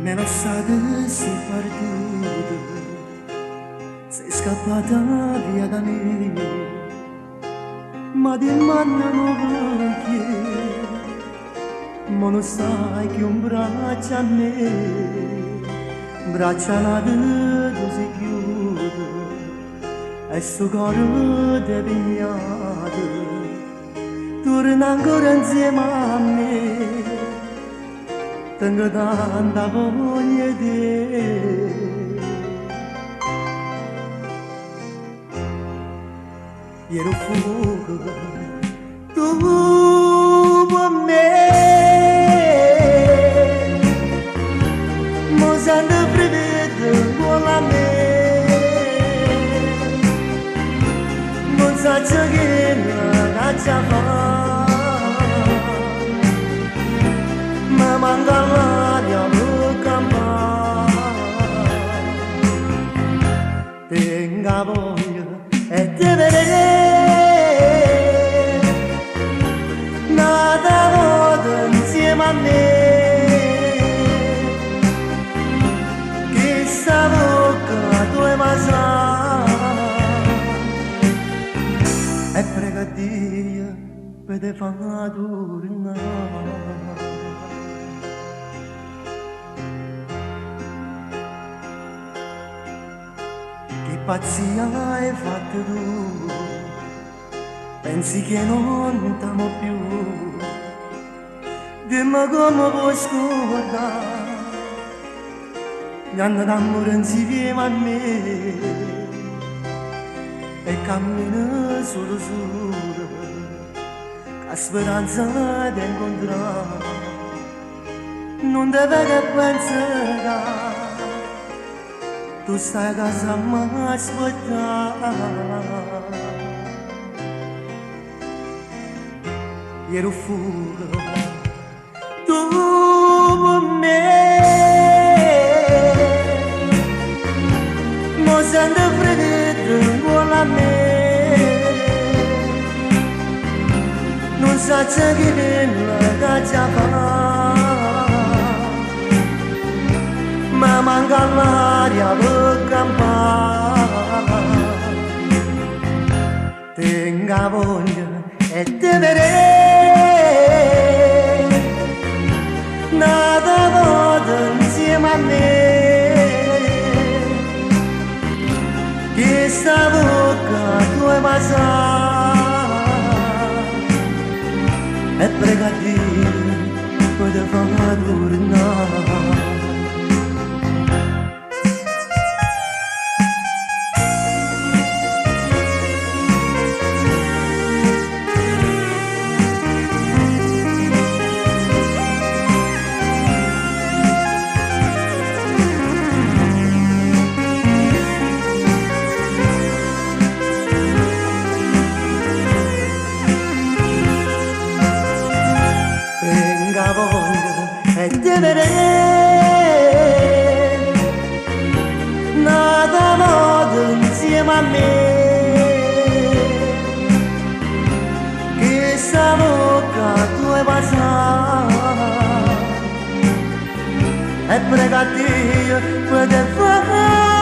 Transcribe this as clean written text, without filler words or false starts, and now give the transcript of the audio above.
Me la sei perduto, sei scappata via da me, ma di manna non perché, ma non sai che un braccio a me, braccia la tu si chiude, e sto cuore è vignato, torna ancora insieme a me. Tengo tanta voglia di te. Ero fuoco, tu per me. Mo sento freddo con la me. Non so che la fa. Ma manca l'aria per campare. Tenga voglia e te vedere. Nata volta insieme a me. Che sta bocca tu hai e prega Dio per te far tornare. Che pazzia hai fatto tu, pensi che non t'amo più, dimmi come puoi scordare, gli anni d'amore insieme a me, e cammino solo solo, con speranza di incontrare, non deve che pensare. Tu stai a casa ma aspettare. Ero fuga, tu per me. Mo sento freddo con la me. Non so che la già fa. Ma manca l'aria per campare. Tenga voglia e te vedere. Nata volta insieme a me. Che sta bocca tu hai e prega Dio poi te fa tornare. E te vedere nata modo insieme a me che sta bocca tu hai e prega Dio per te fare